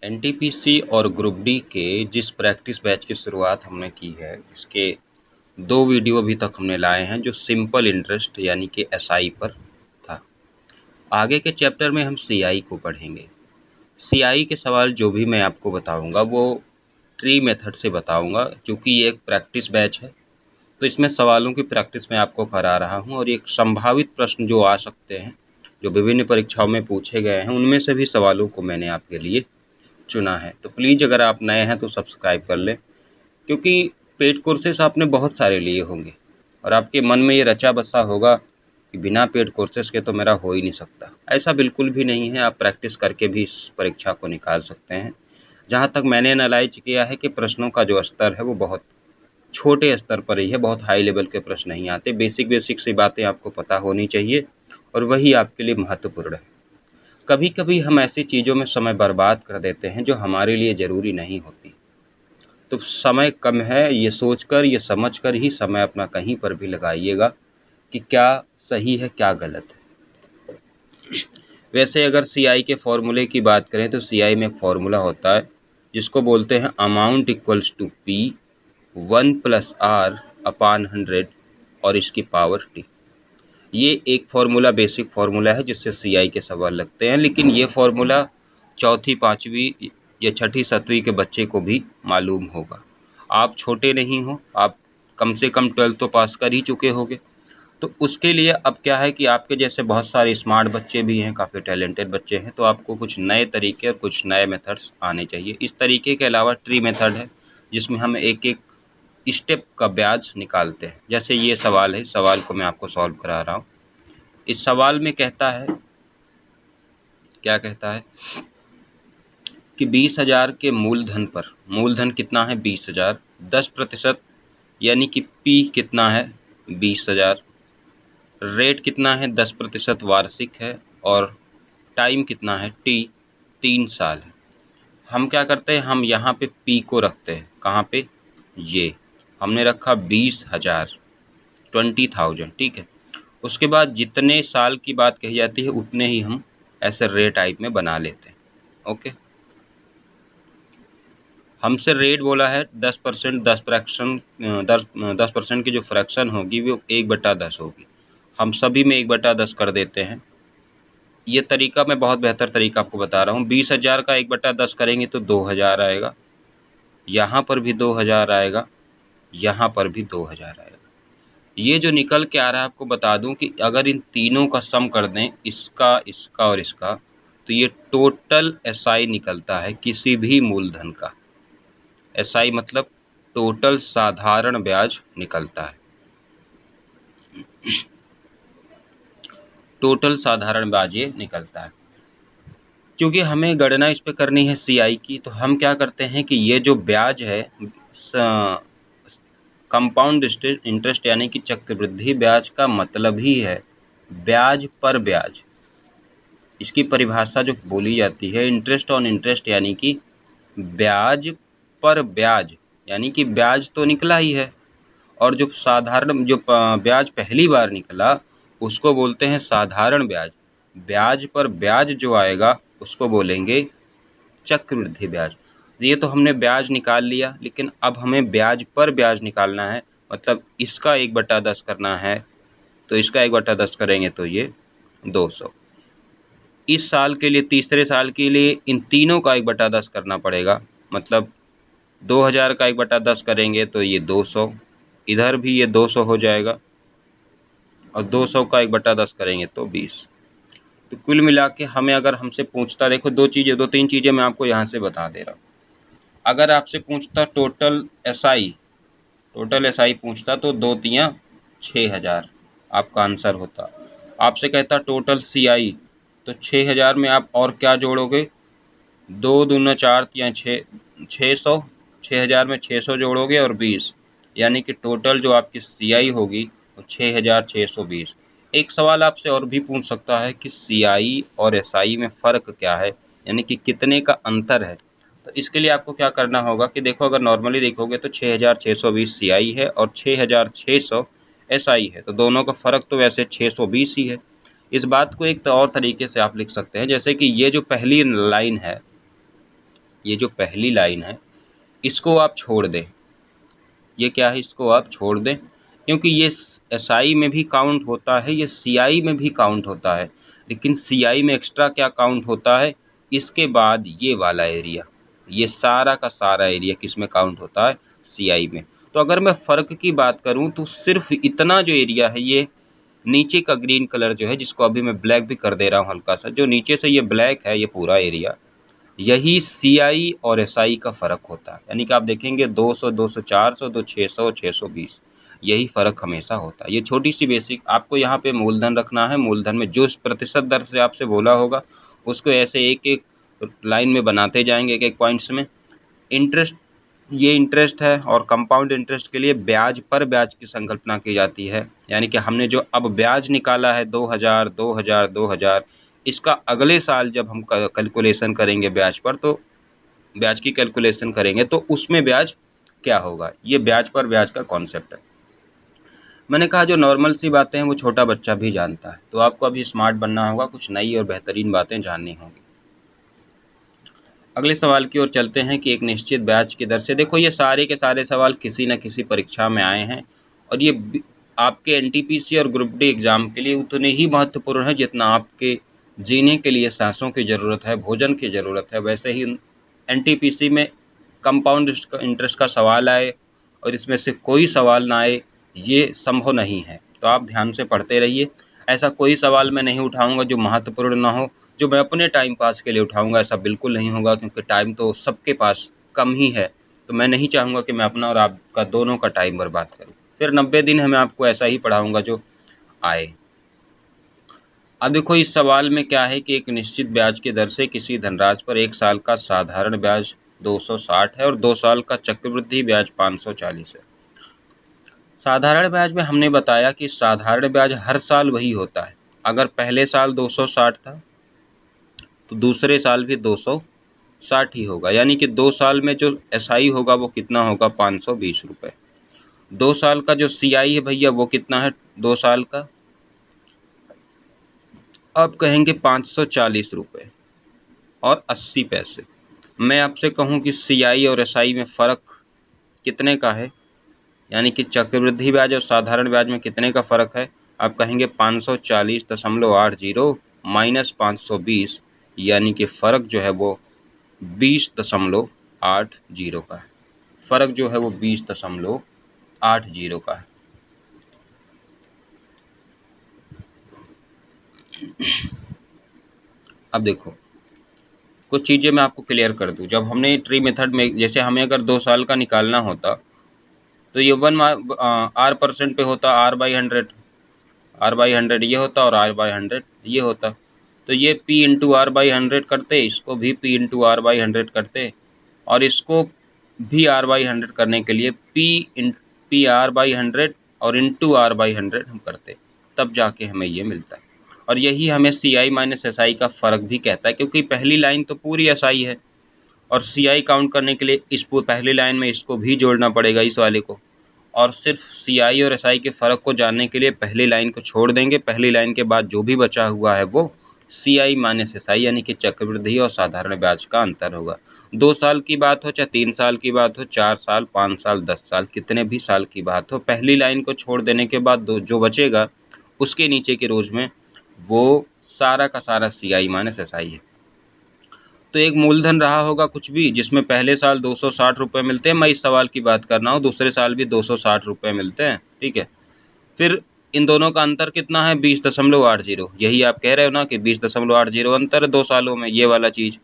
NTPC और group D के जिस प्रैक्टिस बैच की शुरुआत हमने की है, इसके 2 वीडियो अभी तक हमने लाए हैं जो सिंपल इंटरेस्ट यानी कि एसआई पर था। आगे के चैप्टर में हम सीआई को पढ़ेंगे। सीआई के सवाल जो भी मैं आपको बताऊंगा वो ट्री मेथड से बताऊंगा, क्योंकि ये एक प्रैक्टिस बैच है तो इसमें सवालों की प्रैक्टिस मैं आपको करा रहा हूं और एक संभावित प्रश्न जो आ सकते हैं, जो विभिन्न परीक्षाओं में पूछे गए हैं, उनमें से भी सवालों को मैंने आपके लिए चुना है। तो प्लीज़ अगर आप नए हैं तो सब्सक्राइब कर लें, क्योंकि पेड कोर्सेस आपने बहुत सारे लिए होंगे और आपके मन में ये रचा बसा होगा कि बिना पेड कोर्सेस के तो मेरा हो ही नहीं सकता। ऐसा बिल्कुल भी नहीं है, आप प्रैक्टिस करके भी इस परीक्षा को निकाल सकते हैं। जहाँ तक मैंने एनालाइज किया है कि प्रश्नों का जो स्तर है वो बहुत छोटे स्तर पर ही है, बहुत हाई लेवल के प्रश्न नहीं आते। बेसिक सी बातें आपको पता होनी चाहिए और वही आपके लिए महत्वपूर्ण है। कभी कभी हम ऐसी चीज़ों में समय बर्बाद कर देते हैं जो हमारे लिए ज़रूरी नहीं होती। तो समय कम है, ये सोचकर, ये समझकर ही समय अपना कहीं पर भी लगाइएगा कि क्या सही है क्या गलत है। वैसे अगर सीआई के फॉर्मूले की बात करें तो सीआई में एक फॉर्मूला होता है जिसको बोलते हैं amount equals to P 1+r/100 और इसकी पावर टी। ये एक फार्मूला, बेसिक फार्मूला है जिससे सीआई के सवाल लगते हैं, लेकिन ये फार्मूला चौथी, पाँचवीं या छठी, सातवीं के बच्चे को भी मालूम होगा। आप छोटे नहीं हो, आप कम से कम 12th तो पास कर ही चुके होंगे। तो उसके लिए अब क्या है कि आपके जैसे बहुत सारे स्मार्ट बच्चे भी हैं, काफ़ी टैलेंटेड बच्चे हैं, तो आपको कुछ नए तरीके और कुछ नए मेथड्स आने चाहिए। इस तरीके के अलावा ट्री मेथड है जिसमें हम एक एक स्टेप का ब्याज निकालते हैं। जैसे ये सवाल है, सवाल को मैं आपको सॉल्व करा रहा हूँ। इस सवाल में कहता है, क्या कहता है कि 20,000 के मूलधन पर, मूलधन कितना है 20,000, 10% यानी कि पी कितना है 20,000, रेट कितना है 10% वार्षिक है और टाइम कितना है टी 3 साल है। हम क्या करते हैं, हम यहाँ पे पी को रखते हैं, कहाँ पे, ये हमने रखा 20,000, 20,000, ठीक है। उसके बाद जितने साल की बात कही जाती है उतने ही हम ऐसे रेट टाइप में बना लेते हैं। ओके, हमसे रेट बोला है 10%, 10% की जो फ्रैक्शन होगी वो 1/10 होगी। हम सभी में 1/10 कर देते हैं। ये तरीका मैं बहुत बेहतर तरीका आपको बता रहा हूँ। 20,000 का 1/10 करेंगे तो 2,000 आएगा, यहाँ पर भी 2,000 आएगा, यहाँ पर भी 2,000 आएगा। ये जो निकल के आ रहा है, आपको बता दूं कि अगर इन तीनों का सम कर दें, इसका, इसका और इसका, तो ये टोटल एसआई निकलता है किसी भी मूलधन का। एसआई मतलब टोटल साधारण ब्याज निकलता है। टोटल साधारण ब्याज ये निकलता है। क्योंकि हमें गणना इस पे करनी है सीआई की, तो हम क्या करते हैं कि ये जो ब्याज है, कंपाउंड इंटरेस्ट यानी कि चक्रवृद्धि ब्याज का मतलब ही है ब्याज पर ब्याज। इसकी परिभाषा जो बोली जाती है, इंटरेस्ट ऑन इंटरेस्ट यानी कि ब्याज पर ब्याज, यानी कि ब्याज तो निकला ही है और जो साधारण, जो ब्याज पहली बार निकला उसको बोलते हैं साधारण ब्याज। ब्याज पर ब्याज जो आएगा उसको बोलेंगे चक्रवृद्धि ब्याज। ये तो हमने ब्याज निकाल लिया, लेकिन अब हमें ब्याज पर ब्याज निकालना है, मतलब इसका 1/10 करना है, तो इसका 1/10 करेंगे तो ये 200। इस साल के लिए, तीसरे साल के लिए इन तीनों का 1/10 करना पड़ेगा, मतलब 2,000 का 1/10 करेंगे तो ये 200, इधर भी ये 200 हो जाएगा और 200 का 1/10 करेंगे तो 20। तो कुल मिला के हमें, अगर हमसे पूछता, देखो दो तीन चीज़ें मैं आपको यहाँ से बता दे रहा हूँ। अगर आपसे पूछता टोटल एसआई पूछता तो 2×3 6,000 आपका आंसर होता। आपसे कहता टोटल सीआई, तो 6,000 में आप और क्या जोड़ोगे, 2×2 4 या 600, 6,000 में 600 जोड़ोगे और 20, यानी कि टोटल जो आपकी सीआई होगी वो 6,620। एक सवाल आपसे और भी पूछ सकता है कि सीआई और एसआई में फ़र्क क्या है, यानी कि कितने का अंतर है। तो इसके लिए आपको क्या करना होगा कि देखो, अगर नॉर्मली देखोगे तो 6,620 सीआई है और 6,600 एसआई है, तो दोनों का फ़र्क तो वैसे 620 ही है। इस बात को एक और तरीके से आप लिख सकते हैं, जैसे कि ये जो पहली लाइन है, ये जो पहली लाइन है इसको आप छोड़ दें। ये क्या है, इसको आप छोड़ दें, क्योंकि ये एसआई में भी काउंट होता है, ये सीआई में भी काउंट होता है, लेकिन सीआई में एक्स्ट्रा क्या काउंट होता है, इसके बाद ये वाला एरिया, ये सारा का सारा एरिया किस में काउंट होता है, सीआई में। तो अगर मैं फ़र्क की बात करूं तो सिर्फ इतना जो एरिया है, ये नीचे का ग्रीन कलर जो है, जिसको अभी मैं ब्लैक भी कर दे रहा हूँ हल्का सा, जो नीचे से ये ब्लैक है, ये पूरा एरिया, यही सीआई और एसआई का फ़र्क होता है। यानी कि आप देखेंगे 200, 200, 400, 600, 620, यही फ़र्क हमेशा होता है। ये छोटी सी बेसिक, आपको यहाँ पे मूलधन रखना है। मूलधन में जो प्रतिशत दर से आपसे बोला होगा उसको ऐसे एक एक लाइन में बनाते जाएंगे, एक एक पॉइंट्स में। इंटरेस्ट, ये इंटरेस्ट है, और कंपाउंड इंटरेस्ट के लिए ब्याज पर ब्याज की संकल्पना की जाती है। यानी कि हमने जो अब ब्याज निकाला है 2000, 2000, 2000, इसका अगले साल जब हम कैलकुलेशन करेंगे ब्याज पर, तो ब्याज की कैलकुलेशन करेंगे तो उसमें ब्याज क्या होगा, ये ब्याज पर ब्याज का कॉन्सेप्ट है। मैंने कहा जो नॉर्मल सी बातें हैं वो छोटा बच्चा भी जानता है, तो आपको अभी स्मार्ट बनना होगा, कुछ नई और बेहतरीन बातें जाननी होंगी। अगले सवाल की ओर चलते हैं कि एक निश्चित ब्याज की दर से, देखो ये सारे के सारे सवाल किसी न किसी परीक्षा में आए हैं, और ये आपके एनटीपीसी और ग्रुप डी एग्ज़ाम के लिए उतने ही महत्वपूर्ण है जितना आपके जीने के लिए सांसों की ज़रूरत है, भोजन की ज़रूरत है। वैसे ही एनटीपीसी में कंपाउंड इंटरेस्ट का सवाल आए और इसमें से कोई सवाल ना आए, ये संभव नहीं है। तो आप ध्यान से पढ़ते रहिए। ऐसा कोई सवाल मैं नहीं उठाऊंगा जो महत्वपूर्ण ना हो, जो मैं अपने टाइम पास के लिए उठाऊंगा ऐसा बिल्कुल नहीं होगा, क्योंकि टाइम तो सबके पास कम ही है। तो मैं नहीं चाहूँगा कि मैं अपना और आपका दोनों का टाइम बर्बाद करूँ। फिर 90 दिन है मैं आपको ऐसा ही पढ़ाऊँगा जो आए। अब देखो इस सवाल में क्या है कि एक निश्चित ब्याज की दर से किसी धनराशि पर 1 साल का साधारण ब्याज 260 है और 2 साल का चक्रवृद्धि ब्याज 540 है। साधारण ब्याज में हमने बताया कि साधारण ब्याज हर साल वही होता है। अगर पहले साल 260 था तो दूसरे साल भी 260 ही होगा, यानी कि 2 साल में जो एसआई होगा वो कितना होगा, 520 रुपये। 2 साल का जो सीआई है भैया वो कितना है 2 साल का, आप कहेंगे 540 रुपये और 80 पैसे। मैं आपसे कहूं कि सीआई और एसआई में फ़र्क कितने का है, यानी कि चक्रवृद्धि ब्याज और साधारण ब्याज में कितने का फ़र्क है, आप कहेंगे 540.80 माइनस 520, यानी कि फ़र्क जो है वो 20.80 का है। फ़र्क जो है वो 20.80 का है। अब देखो कुछ चीज़ें मैं आपको क्लियर कर दूं। जब हमने ट्री मेथड में, जैसे हमें अगर 2 साल का निकालना होता तो ये 1 R% पे होता, R/100 ये होता और R/100 ये होता। तो ये P/R/100 करते, इसको भी P/R/100 करते, और इसको भी R/100 करने के लिए PR/100 और R/100 हम करते, तब जाके हमें ये मिलता है। और यही हमें CI माइनस SI का फ़र्क भी कहता है, क्योंकि पहली लाइन तो पूरी SI है और CI काउंट करने के लिए इस पहली लाइन में इसको भी जोड़ना पड़ेगा, इस वाले को। और सिर्फ CI और SI के फ़र्क को जानने के लिए पहली लाइन को छोड़ देंगे। पहली लाइन के बाद जो भी बचा हुआ है वो CI माइनस SI यानी कि चक्रवृद्धि और साधारण ब्याज का अंतर होगा। 2 साल की बात हो, चाहे 3 साल की बात हो, 4 साल, 5 साल, 10 साल, कितने भी साल की बात हो, पहली लाइन को छोड़ देने के बाद जो बचेगा उसके नीचे के रोज में वो सारा का सारा CI माइनस SI है। तो एक मूलधन रहा होगा कुछ भी, जिसमें पहले साल 260 रुपये मिलते हैं, मैं इस सवाल की बात कर रहा हूँ, दूसरे साल भी 260 रुपये मिलते हैं, ठीक है। फिर इन दोनों का अंतर कितना है, 20.80। यही आप कह रहे हो ना कि 20.80 अंतर है 2 सालों में, ये वाला चीज़,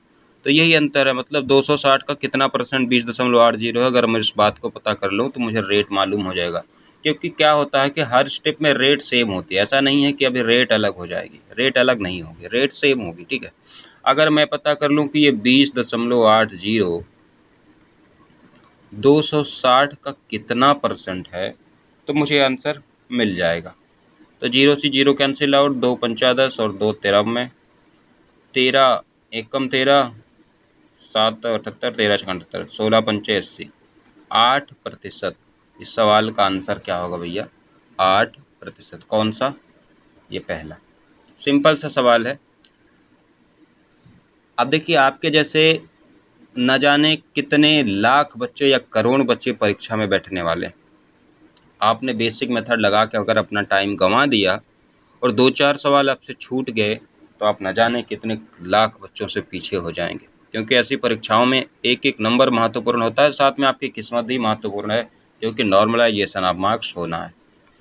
तो यही अंतर है। मतलब 260 का कितना परसेंट 20.80 है, अगर मैं इस बात को पता कर लूँ तो मुझे रेट मालूम हो जाएगा। क्योंकि क्या होता है कि हर स्टेप में रेट सेम होती है, ऐसा नहीं है कि अभी रेट अलग हो जाएगी, रेट अलग नहीं होगी, रेट सेम होगी, ठीक है। अगर मैं पता कर लूँ कि ये 20.80 260 का कितना परसेंट है, तो मुझे आंसर मिल जाएगा। तो 0 से 0 कैंसिल आउट, 2 पंचा 10 और 2 13 में 13, एक कम 13, 7 78, 13 78, 16 पंचे 80, 8%। इस सवाल का आंसर क्या होगा भैया, 8%। कौन सा, ये पहला। सिंपल सा सवाल है। अब देखिए आपके जैसे न जाने कितने लाख बच्चे या करोड़ बच्चे परीक्षा में बैठने वाले हैं। आपने बेसिक मेथड लगा के अगर अपना टाइम गंवा दिया और 2-4 सवाल आपसे छूट गए तो आप न जाने कितने लाख बच्चों से पीछे हो जाएंगे, क्योंकि ऐसी परीक्षाओं में एक एक नंबर महत्वपूर्ण होता है, साथ में आपकी किस्मत भी महत्वपूर्ण है, क्योंकि नॉर्मलाइजेशन ऑफ मार्क्स होना है।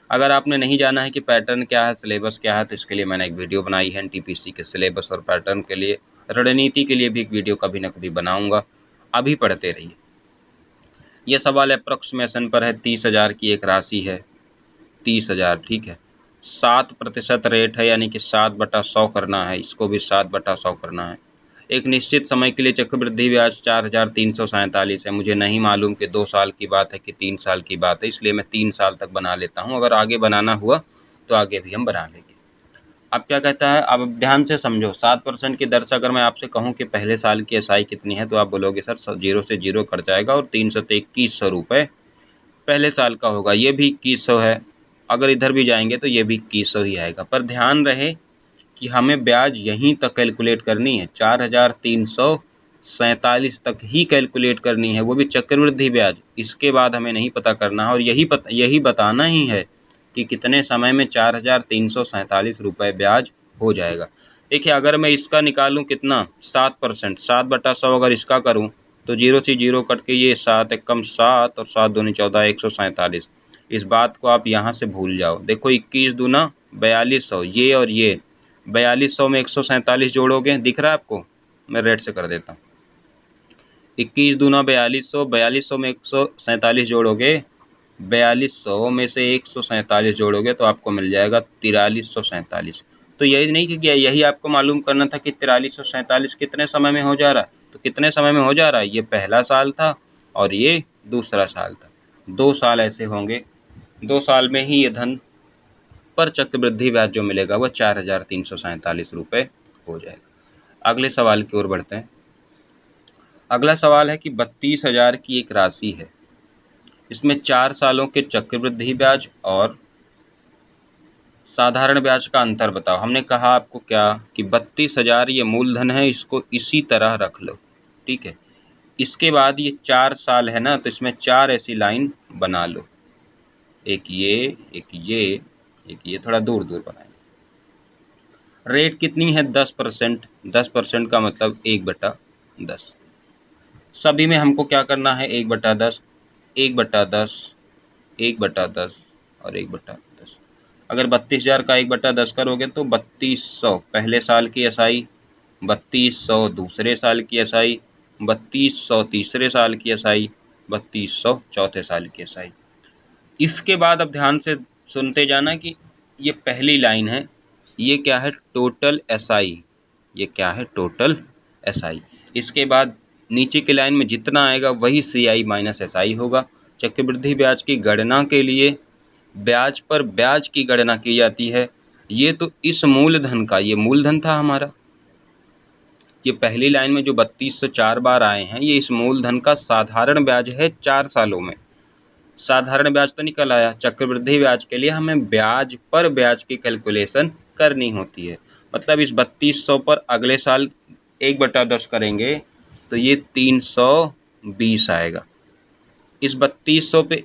अगर आपने नहीं जाना है कि पैटर्न क्या है, सिलेबस क्या है, तो इसके लिए मैंने एक वीडियो बनाई है एनटीपीसी के सिलेबस और पैटर्न के लिए। रणनीति के लिए भी एक वीडियो कभी न कभी बनाऊंगा, अभी पढ़ते रहिए। ये सवाल अप्रोक्सीमेशन पर है। 30,000 की एक राशि है, 30,000, ठीक है। 7% रेट है, यानी कि 7/100 करना है, इसको भी 7/100 करना है। एक निश्चित समय के लिए चक्रवृद्धि ब्याज 4,347 है। मुझे नहीं मालूम कि 2 साल की बात है कि 3 साल की बात है, इसलिए मैं 3 साल तक बना लेता हूँ। अगर आगे बनाना हुआ तो आगे भी हम बना लेंगे। अब क्या कहता है, अब ध्यान से समझो। 7% की दर से अगर मैं आपसे कहूँ कि पहले साल की एसआई कितनी है, तो आप बोलोगे सर 0 से 0 कट जाएगा और 321 रुपये पहले साल का होगा। ये भी 2100 है, अगर इधर भी जाएंगे तो ये भी 2100 ही आएगा। पर ध्यान रहे कि हमें ब्याज यहीं तक कैलकुलेट करनी है, 4,347 तक ही कैलकुलेट करनी है, वो भी चक्रवृद्धि ब्याज। इसके बाद हमें नहीं पता करना है, और यही बताना ही है कि कितने समय में 4,347 रुपये ब्याज हो जाएगा। देखिए, अगर मैं इसका निकालूं कितना, 7%, 7/100 अगर इसका करूं तो 0 से 0 कट के ये 7 एकम 7 और 7 दूनी 14, 147। इस बात को आप यहाँ से भूल जाओ। देखो 21 दूना 4200, ये और ये 4200 में 147 जोड़ोगे, दिख रहा है आपको? मैं रेड से कर देता हूँ। 21 दूना 4200, 4200 में 147 जोड़ोगे, 4200 में से 147 जोड़ोगे तो आपको मिल जाएगा 4347। तो यही नहीं कि यही आपको मालूम करना था कि 4347 कितने समय में हो जा रहा है। तो कितने समय में हो जा रहा है, ये पहला साल था और ये दूसरा साल था। 2 साल ऐसे होंगे, 2 साल में ही ये धन पर चक्रवृद्धि ब्याज जो मिलेगा वो 4,347 रुपये हो जाएगा। अगले सवाल की ओर बढ़ते हैं। अगला सवाल है कि 32,000 की एक राशि है, इसमें 4 सालों के चक्रवृद्धि ब्याज और साधारण ब्याज का अंतर बताओ। हमने कहा आपको क्या कि 32,000 ये मूलधन है, इसको इसी तरह रख लो, ठीक है। इसके बाद ये 4 साल है ना, तो इसमें 4 ऐसी लाइन बना लो, एक ये, एक ये, एक ये, थोड़ा दूर दूर बनाए। रेट कितनी है, 10%। 10% का मतलब 1/10। सभी में हमको क्या करना है, 1/10, 1/10, 1/10 और 1/10। अगर 32,000 का 1/10 करोगे तो 3200 पहले साल की एसआई, 3200 दूसरे साल की एसआई, 3200 तीसरे साल की एसआई, 3200 चौथे साल की एसआई। इसके बाद अब ध्यान से सुनते जाना कि ये पहली लाइन है, ये क्या है, टोटल एसआई। ये क्या है, टोटल एसआई। इसके बाद नीचे की लाइन में जितना आएगा वही सीआई माइनस एसआई होगा। चक्रवृद्धि ब्याज की गणना के लिए ब्याज पर ब्याज की गणना की जाती है। ये तो इस मूलधन का, ये मूलधन था हमारा, ये पहली लाइन में जो 3204 बार आए हैं, ये इस मूलधन का साधारण ब्याज है 4 सालों में। साधारण ब्याज तो निकल आया। चक्रवृद्धि ब्याज के लिए हमें ब्याज पर ब्याज की कैलकुलेशन करनी होती है। मतलब इस 3200 पर अगले साल 1/10 करेंगे तो ये 320 आएगा। इस 3200 पे,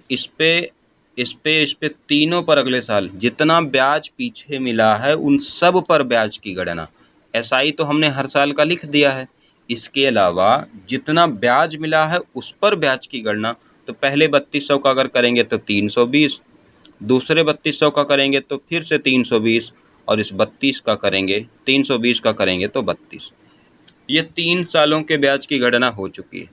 इस पे तीनों पर अगले साल जितना ब्याज पीछे मिला है उन सब पर ब्याज की गणना। एसआई तो हमने हर साल का लिख दिया है, इसके अलावा जितना ब्याज मिला है उस पर ब्याज की गणना। तो पहले 3200 का अगर करेंगे तो 320, दूसरे 3200 का करेंगे तो फिर से 320, और इस 32 का करेंगे, 320 का करेंगे तो 32। ये 3 सालों के ब्याज की गणना हो चुकी है।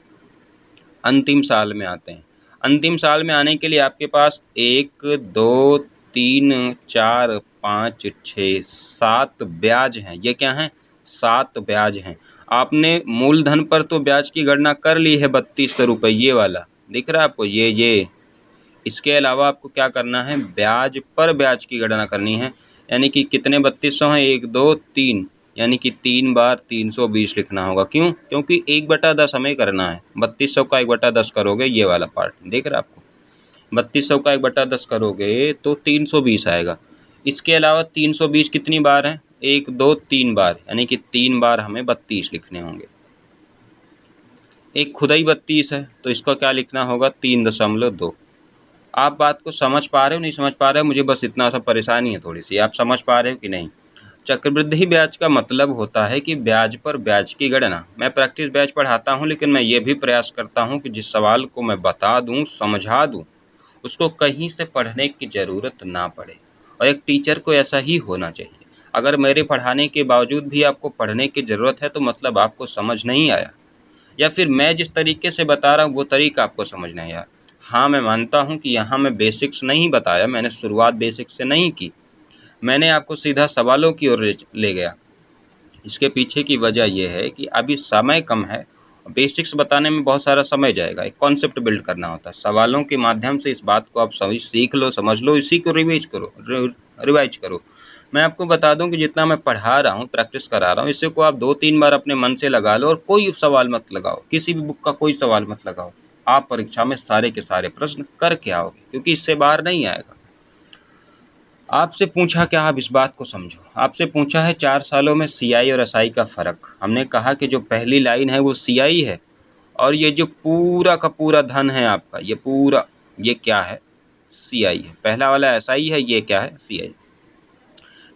अंतिम साल में आते हैं। अंतिम साल में आने के लिए आपके पास 1, 2, 3, 4, 5, 6, 7 ब्याज हैं। ये क्या हैं, 7 ब्याज हैं। आपने मूलधन पर तो ब्याज की गणना कर ली है 3200 रुपये, ये वाला दिख रहा है आपको, ये। इसके अलावा आपको क्या करना है, ब्याज पर ब्याज की गणना करनी है। यानी कि कितने 3200 हैं, 1, 2, 3, यानी कि 3 बार 320 लिखना होगा। क्यों, क्योंकि 1/10 हमें करना है। 3200 का 1/10 करोगे, ये वाला पार्ट देख रहे हैं आपको, 3200 का 1/10 करोगे तो 320 आएगा। इसके अलावा 320 कितनी बार है, 1, 2, 3 बार, यानी कि 3 बार हमें 32 लिखने होंगे। एक खुदाई 32 है, तो इसका क्या लिखना होगा 3.2। आप बात को समझ पा रहे हो नहीं समझ पा रहे हो, मुझे बस इतना सा परेशानी है थोड़ी सी, आप समझ पा रहे हो कि नहीं। चक्रवृद्धि ब्याज का मतलब होता है कि ब्याज पर ब्याज की गणना। मैं प्रैक्टिस बैच पढ़ाता हूँ, लेकिन मैं ये भी प्रयास करता हूँ कि जिस सवाल को मैं बता दूँ, समझा दूँ, उसको कहीं से पढ़ने की ज़रूरत ना पड़े। और एक टीचर को ऐसा ही होना चाहिए। अगर मेरे पढ़ाने के बावजूद भी आपको पढ़ने की ज़रूरत है, तो मतलब आपको समझ नहीं आया, या फिर मैं जिस तरीके से बता रहा हूँ वो तरीका आपको समझ नहीं आया। हाँ, मैं मानता हूँ कि यहाँ मैं बेसिक्स नहीं बताया, मैंने शुरुआत बेसिक्स से नहीं की, मैंने आपको सीधा सवालों की ओर ले गया। इसके पीछे की वजह यह है कि अभी समय कम है, बेसिक्स बताने में बहुत सारा समय जाएगा, एक कॉन्सेप्ट बिल्ड करना होता है। सवालों के माध्यम से इस बात को आप सीख लो, समझ लो, इसी को रिवाइज करो। मैं आपको बता दूं कि जितना मैं पढ़ा रहा हूँ, प्रैक्टिस करा रहा हूँ, इसे को आप 2-3 बार अपने मन से लगा लो और कोई सवाल मत लगाओ, किसी भी बुक का कोई सवाल मत लगाओ। आप परीक्षा में सारे के सारे प्रश्न करके आओगे, क्योंकि इससे बाहर नहीं आएगा। आपसे पूछा क्या, आप इस बात को समझो। आपसे पूछा है 4 सालों में सीआई और एसआई का फ़र्क। हमने कहा कि जो पहली लाइन है वो सीआई है, और ये जो पूरा का पूरा धन है आपका, ये पूरा, ये क्या है, सीआई है। पहला वाला एसआई है, ये क्या है, सीआई।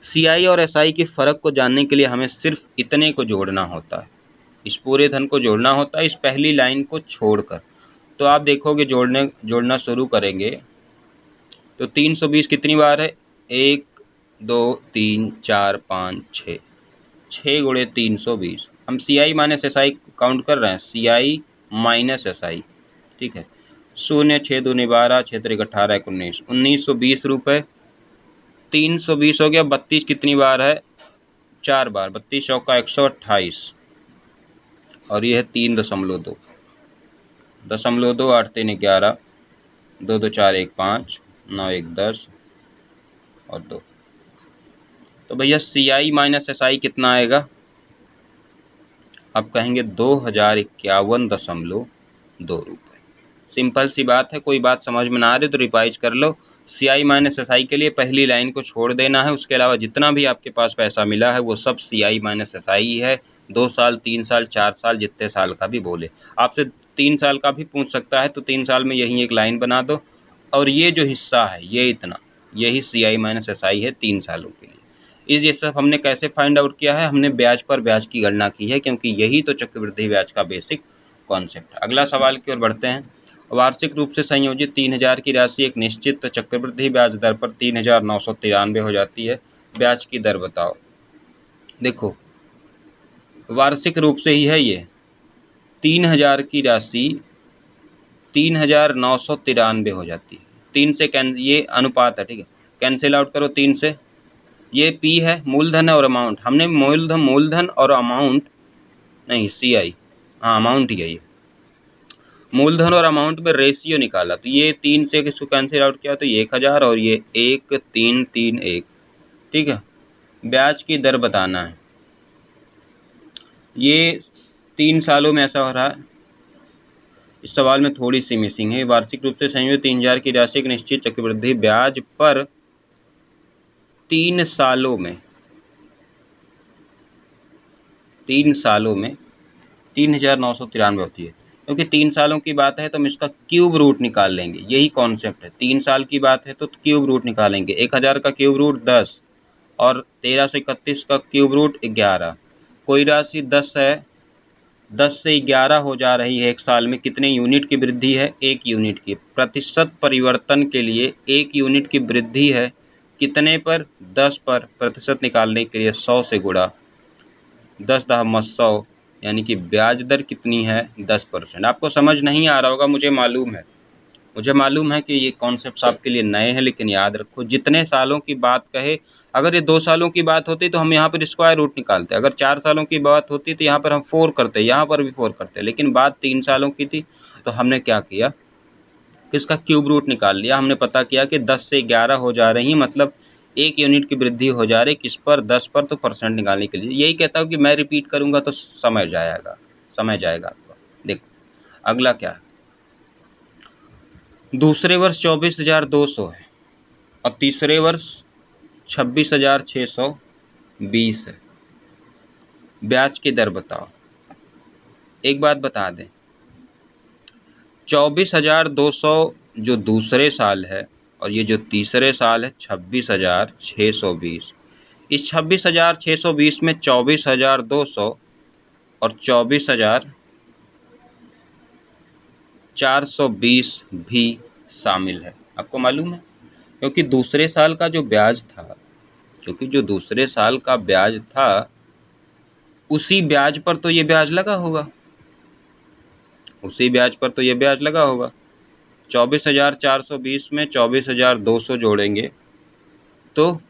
सीआई और एसआई के फ़र्क को जानने के लिए हमें सिर्फ इतने को जोड़ना होता है, इस पूरे धन को जोड़ना होता है, इस पहली लाइन को छोड़कर। तो आप देखोगे जोड़ना शुरू करेंगे तो 320 कितनी बार है, 1 2 3 4 5 6, 6 गुणे 320। हम सीआई माइनस एसआई काउंट कर रहे हैं, सीआई माइनस एसआई, ठीक है। 0 6 दूनी 12, 6 3 18 19, 1920 रुपये। 320 हो गया, 32 कितनी बार है, 4 बार, 32 चौका 128, और ये है 3.2, 0.2, 8 3 11, 2 2 4 1 5, 9 1 10 और 2। तो भैया सीआई माइनस एसआई कितना आएगा, आप कहेंगे 2051.2 रुपये। सिंपल सी बात है, कोई बात समझ में ना आ रही तो रिवाइज कर लो। सीआई माइनस एसआई के लिए पहली लाइन को छोड़ देना है, उसके अलावा जितना भी आपके पास पैसा मिला है वो सब सीआई माइनस एसआई है। 2 साल 3 साल 4 साल, जितने साल का भी बोले। आपसे 3 साल का भी पूछ सकता है, तो 3 साल में यही एक लाइन बना दो, और ये जो हिस्सा है ये इतना, यही सीआई माइनस एसआई है 3 सालों के लिए। ये सब हमने कैसे फाइंड आउट किया है, हमने ब्याज पर ब्याज की गणना की है, क्योंकि यही तो चक्रवृद्धि ब्याज का बेसिक कॉन्सेप्ट है। अगला सवाल की ओर बढ़ते हैं। वार्षिक रूप से संयोजित 3000 की राशि एक निश्चित चक्रवृद्धि ब्याज दर पर 3993 हो जाती है। ब्याज की दर बताओ। देखो, वार्षिक रूप से ही है ये, 3000 की राशि 3993 हो जाती है। 3 से ये अनुपात है, ठीक है, कैंसिल आउट करो 3 से। ये पी है, मूलधन है और अमाउंट। हमने मूलधन और अमाउंट नहीं, सीआई, हाँ अमाउंट ही है ये। मूलधन और अमाउंट में रेशियो निकाला, तो ये 3 से इसको कैंसिल आउट किया तो ये 1000, और ये 1331, ठीक है। ब्याज की दर बताना है, ये 3 सालों में ऐसा हो रहा है। इस सवाल में थोड़ी सी मिसिंग है। वार्षिक रूप से संयोजित 3000 की राशि एक निश्चित चक्रवृद्धि ब्याज पर 3 सालों में 3993 होती है। क्योंकि 3 सालों की बात है तो हम इसका क्यूब रूट निकाल लेंगे, यही कॉन्सेप्ट है। 3 साल की बात है तो क्यूब रूट निकालेंगे। 1000 का क्यूब रूट 10, और 1331 का क्यूब रूट 11। कोई राशि 10 है, 10 से 11 हो जा रही है एक साल में, कितने यूनिट की वृद्धि है, 1 यूनिट की। प्रतिशत परिवर्तन के लिए 1 यूनिट की वृद्धि है, कितने पर, 10 पर। प्रतिशत निकालने के लिए 100 से गुणा, 10 10 100, यानी कि ब्याज दर कितनी है, 10%। आपको समझ नहीं आ रहा होगा, मुझे मालूम है कि ये कॉन्सेप्ट्स आपके लिए नए हैं, लेकिन याद रखो, जितने सालों की बात कहे, अगर ये 2 सालों की बात होती तो हम यहाँ पर स्क्वायर रूट निकालते, अगर 4 सालों की बात होती तो यहाँ पर हम 4 करते, यहाँ पर भी 4 करते, लेकिन बात 3 सालों की थी तो हमने क्या किया कि इसका क्यूब रूट निकाल लिया। हमने पता किया कि 10 से 11 हो जा रही, मतलब 1 यूनिट की वृद्धि हो जा रही, किस पर, 10 पर, तो परसेंट निकालने के लिए। यही कहता हूँ कि मैं रिपीट करूँगा तो समय जाएगा आपका। देखो अगला क्या है, दूसरे वर्ष 24,200 है, और तीसरे वर्ष 26,620 है। ब्याज की दर बताओ। एक बात बता दें, 24,200 जो दूसरे साल है और ये जो तीसरे साल है 26,620। इस 26,620 में 24,200 और 24,420 भी शामिल है। आपको मालूम है, क्योंकि दूसरे साल का जो ब्याज था, क्योंकि जो दूसरे साल का ब्याज था उसी ब्याज पर तो ये ब्याज लगा होगा, उसी ब्याज पर तो ये ब्याज लगा होगा। 24,420 में 24,200 जोड़ेंगे तो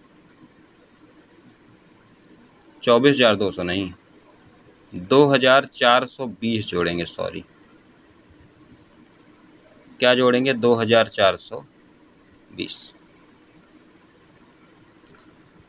24,200 नहीं, 2,420 जोड़ेंगे, सॉरी क्या जोड़ेंगे, 2,420।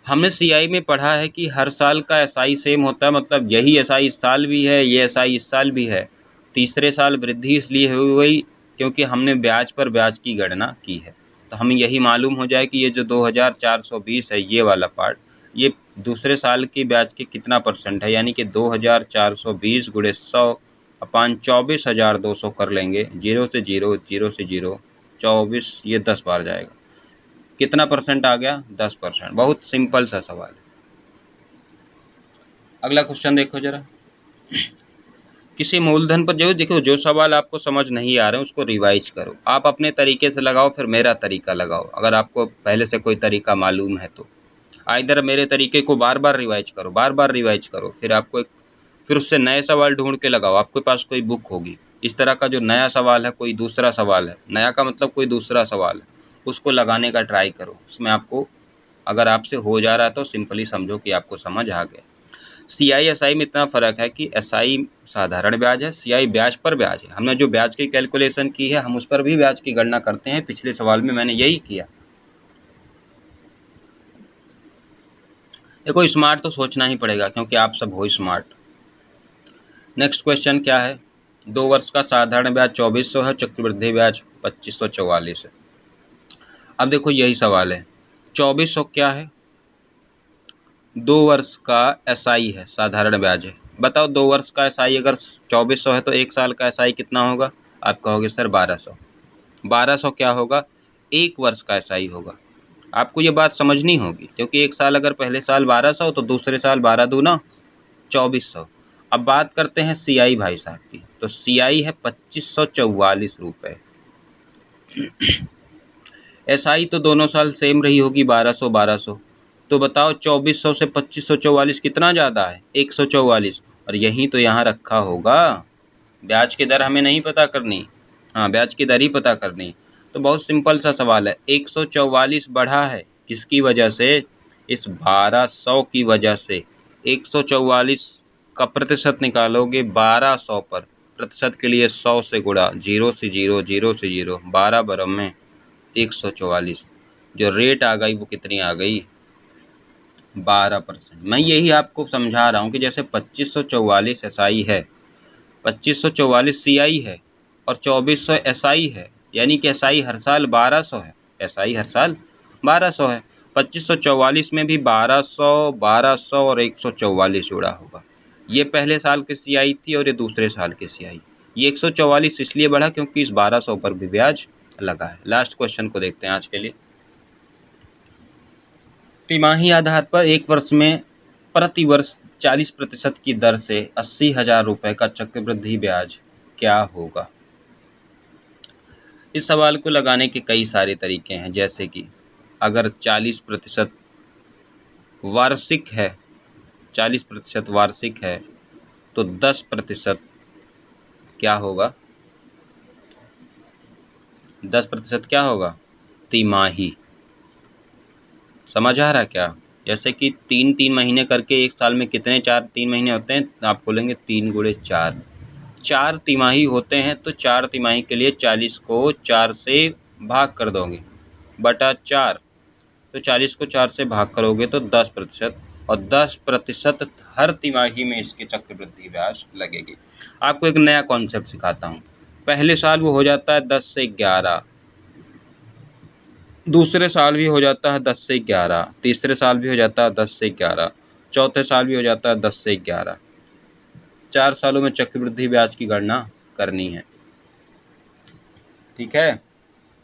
हमने सीआई में पढ़ा है कि हर साल का एसआई सेम होता है, मतलब यही एसआई इस साल भी है, ये एसआई इस साल भी है। तीसरे साल वृद्धि इसलिए हो गई क्योंकि हमने ब्याज पर ब्याज की गणना की है। तो हमें यही मालूम हो जाए कि ये जो 2,420 है, ये वाला पार्ट, ये दूसरे साल की ब्याज के कितना परसेंट है, यानी कि 2,420 गुणे 100 अपान 24,200 कर लेंगे, 0 से 0, 0 से 0, 24, ये 10 बार जाएगा। कितना परसेंट आ गया, 10%। बहुत सिंपल सा सवाल है। अगला क्वेश्चन देखो जरा। किसी मूलधन पर जो देखो, जो सवाल आपको समझ नहीं आ रहे हैं उसको रिवाइज करो, आप अपने तरीके से लगाओ, फिर मेरा तरीका लगाओ। अगर आपको पहले से कोई तरीका मालूम है तो इधर मेरे तरीके को बार बार रिवाइज करो, बार बार रिवाइज करो, फिर आपको फिर उससे नए सवाल ढूंढ के लगाओ। आपके पास कोई बुक होगी, इस तरह का जो नया सवाल है, कोई दूसरा सवाल है, नया का मतलब कोई दूसरा सवाल है, उसको लगाने का ट्राई करो। उसमें आपको अगर आपसे हो जा रहा है तो सिंपली समझो कि आपको समझ आ गया। सीआई एसआई में इतना फ़र्क है कि एसआई साधारण ब्याज है, सीआई ब्याज पर ब्याज है। हमने जो ब्याज की कैलकुलेशन की है, हम उस पर भी ब्याज की गणना करते हैं। पिछले सवाल में मैंने यही किया। देखो, स्मार्ट तो सोचना ही पड़ेगा क्योंकि आप सब हो स्मार्ट। नेक्स्ट क्वेश्चन क्या है, 2 वर्ष का साधारण ब्याज 2400 है, चक्रवृद्धि ब्याज 2544 है। अब देखो यही सवाल है, 2400 क्या है, 2 वर्ष का एसआई है, साधारण ब्याज है। बताओ 2 वर्ष का एसआई अगर 2400 है तो 1 साल का एसआई कितना होगा। आप कहोगे सर 1200। 1200 क्या होगा, 1 वर्ष का एसआई होगा। आपको ये बात समझनी होगी क्योंकि 1 साल अगर पहले साल 1200 तो दूसरे साल 12 दूना 2400। अब बात करते हैं सीआई भाई साहब की, तो सीआई है 2544 रुपये। एसआई तो दोनों साल सेम रही होगी, 1200 1200। तो बताओ 2400 से 2544 कितना ज़्यादा है, 144। और यही तो यहाँ रखा होगा। ब्याज की दर हमें नहीं पता करनी, हाँ ब्याज की दर ही पता करनी। तो बहुत सिंपल सा सवाल है, 144 बढ़ा है किसकी वजह से, इस 1200 की वजह से। 144 का प्रतिशत निकालोगे 1200 पर, प्रतिशत के लिए 100 से गुणा, 0 से 0, 0 से 0, 12 बरम में 144। जो रेट आ गई वो कितनी आ गई, 12%। मैं यही आपको समझा रहा हूँ कि जैसे 2544 एसआई है, 2544 सीआई है और 2400 एसआई है, यानी कि एसआई हर साल 1200 है, एसआई हर साल 1200 है। 2544 में भी 1200, 1200 और 144 जुड़ा होगा। ये पहले साल की सीआई थी और ये दूसरे साल की सीआई। ये 144 इसलिए बढ़ा क्योंकि इस 1200 पर भी ब्याज लगा है। लास्ट क्वेश्चन को देखते हैं आज के लिए। तिमाही आधार पर 1 वर्ष में प्रति वर्ष 40% की दर से 80,000 रुपये का चक्रवृद्धि ब्याज क्या होगा। इस सवाल को लगाने के कई सारे तरीके हैं, जैसे कि अगर 40% वार्षिक है, 40% वार्षिक है तो 10% क्या होगा, 10% क्या होगा, तिमाही। समझ आ रहा क्या, जैसे कि 3-3 महीने करके 1 साल में कितने 3 महीने होते हैं, आप बोलेंगे 3 गुणे 4, 4 तिमाही होते हैं। तो 4 तिमाही के लिए 40 को 4 से भाग कर दोगे बटा 4, तो 40 को 4 से भाग करोगे तो 10%, और 10% हर तिमाही में इसके चक्रवृद्धि ब्याज लगेगी। आपको एक नया कॉन्सेप्ट सिखाता हूँ। पहले साल वो हो जाता है 10 से 11, दूसरे साल भी हो जाता है 10 से 11, तीसरे साल भी हो जाता है 10 से 11, चौथे साल भी हो जाता है 10 से 11। 4 सालों में चक्रवृद्धि ब्याज की गणना करनी है। ठीक है,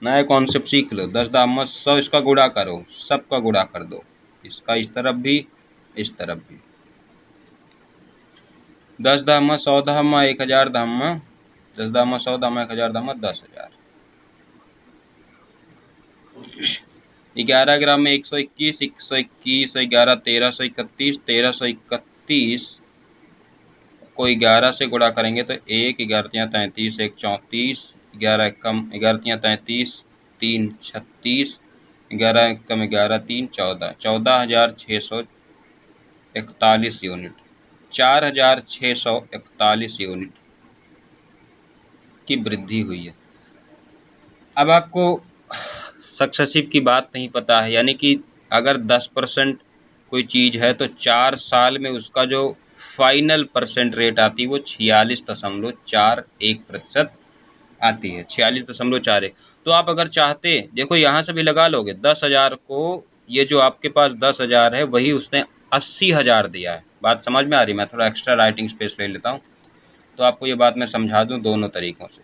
नए कॉन्सेप्ट सीख लो। 10 धामा 100, इसका गुणा करो, सबका गुणा कर दो, इसका इस तरफ भी इस तरफ भी। 10 धामा 100 धामा 1000 धामा, 10 धामा 100 धामा 1000 धामा 10,000। 11 ग्राम में 121, 121, 11 1331, 1331 को 11 से गुणा करेंगे तो 1, 11 33, 1 34, 11 कम 11 33, 3 36, 11 कम 11 3 14, 14,641 यूनिट, 4,641 यूनिट की वृद्धि हुई है। अब आपको सक्सेसिव की बात नहीं पता है, यानी कि अगर 10% कोई चीज़ है तो 4 साल में उसका जो फाइनल परसेंट रेट आती है वो 46.41% आती है, 46.41। तो आप अगर चाहते, देखो यहाँ से भी लगा लोगे 10,000 को, ये जो आपके पास 10,000 है वही उसने 80,000 दिया है। बात समझ में आ रही? मैं थोड़ा एक्स्ट्रा राइटिंग स्पेस ले लेता हूँ तो आपको ये बात मैं समझा दूँ दोनों तरीक़ों से।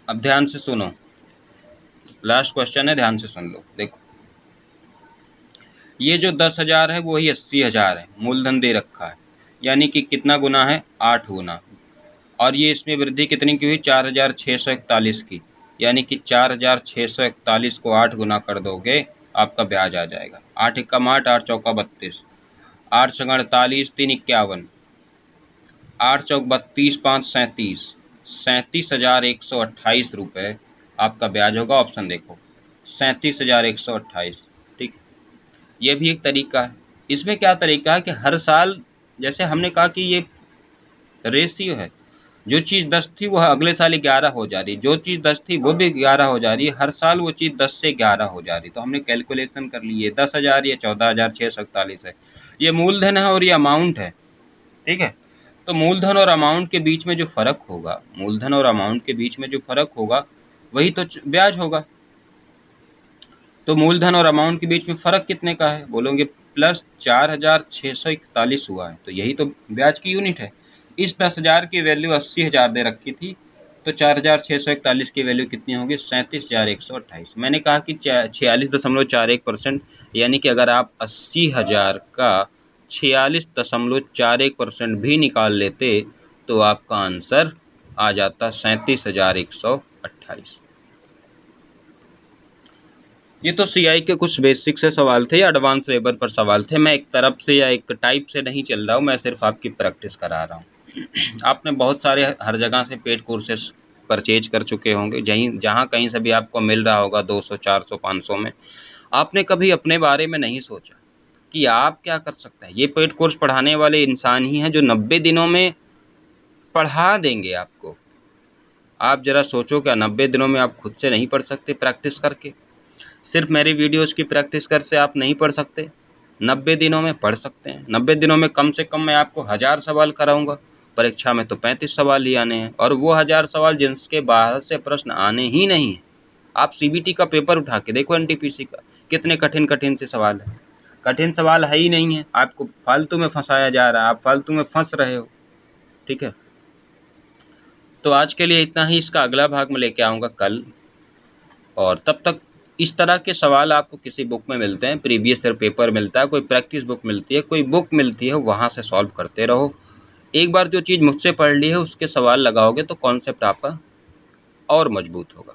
अब ध्यान से सुनो, लास्ट क्वेश्चन है, ध्यान से सुन लो। देखो ये जो 10,000 है वही 80,000 है, मूलधन दे रखा है, यानी कि कितना गुना है? 8 गुना। और ये इसमें वृद्धि कितनी की हुई? 4,641 की, यानी कि 4,641 को 8 गुना कर दोगे आपका ब्याज आ जाएगा। 8 एकम 8, 8 चौका 32, 8 छंग 48, 3 51, 8 चौक 32, 5 37, 37,128 रुपये आपका ब्याज होगा। ऑप्शन देखो 37,128। ठीक, ये भी एक तरीका है। इसमें क्या तरीका है कि हर साल, जैसे हमने कहा कि ये रेशियो है, जो चीज़ 10 थी वह अगले साल 11 हो जा रही, जो चीज़ 10 थी वो भी 11 हो जा रही है, हर साल वो चीज़ 10 से 11 हो जा रही। तो हमने कैलकुलेशन कर ली, ये 10,000 या 14,641 है, ये मूलधन है और ये अमाउंट है। ठीक है, तो मूलधन और अमाउंट के बीच में जो फ़र्क होगा, मूलधन और अमाउंट के बीच में जो फ़र्क होगा वही तो ब्याज होगा। तो मूलधन और अमाउंट के बीच में फ़र्क कितने का है? बोलोगे प्लस 4,641 हुआ है, तो यही तो ब्याज की यूनिट है। इस 10,000 की वैल्यू 80,000 दे रखी थी, तो 4,641 की वैल्यू कितनी होगी? 37,128। मैंने कहा कि 46.41%, यानी कि अगर आप 80,000 का 46.41% भी निकाल लेते तो आपका आंसर आ जाता 37,128। ये तो सीआई के कुछ बेसिक से सवाल थे या एडवांस लेवल पर सवाल थे। मैं एक तरफ से या एक टाइप से नहीं चल रहा हूँ, मैं सिर्फ आपकी प्रैक्टिस करा रहा हूँ। आपने बहुत सारे हर जगह से पेड कोर्सेस परचेज कर चुके होंगे, जहाँ कहीं से भी आपको मिल रहा होगा 200, 400, 500 में। आपने कभी अपने बारे में नहीं सोचा कि आप क्या कर सकते हैं। ये पेड कोर्स पढ़ाने वाले इंसान ही हैं जो 90 दिनों में पढ़ा देंगे आपको। आप ज़रा सोचो, क्या 90 दिनों में आप खुद से नहीं पढ़ सकते प्रैक्टिस करके? सिर्फ मेरी वीडियोज़ की प्रैक्टिस कर से आप नहीं पढ़ सकते, 90 दिनों में पढ़ सकते हैं। 90 दिनों में कम से कम मैं आपको 1000 सवाल कराऊंगा, परीक्षा में तो 35 सवाल ही आने हैं, और वो 1000 सवाल जिनके बाहर से प्रश्न आने ही नहीं हैं। आप सीबीटी का पेपर उठा के देखो, एनटीपीसी का, कितने कठिन कठिन से सवाल है। कठिन सवाल है ही नहीं है, आपको फालतू में फंसाया जा रहा है, आप फालतू में फंस रहे हो। ठीक है, तो आज के लिए इतना ही। इसका अगला भाग मैं लेके आऊँगा कल, और तब तक इस तरह के सवाल आपको किसी बुक में मिलते हैं, प्रीवियस ईयर पेपर मिलता है, कोई प्रैक्टिस बुक मिलती है, कोई बुक मिलती है, वहाँ से सॉल्व करते रहो। एक बार जो चीज़ मुझसे पढ़ ली है उसके सवाल लगाओगे तो कॉन्सेप्ट आपका और मजबूत होगा।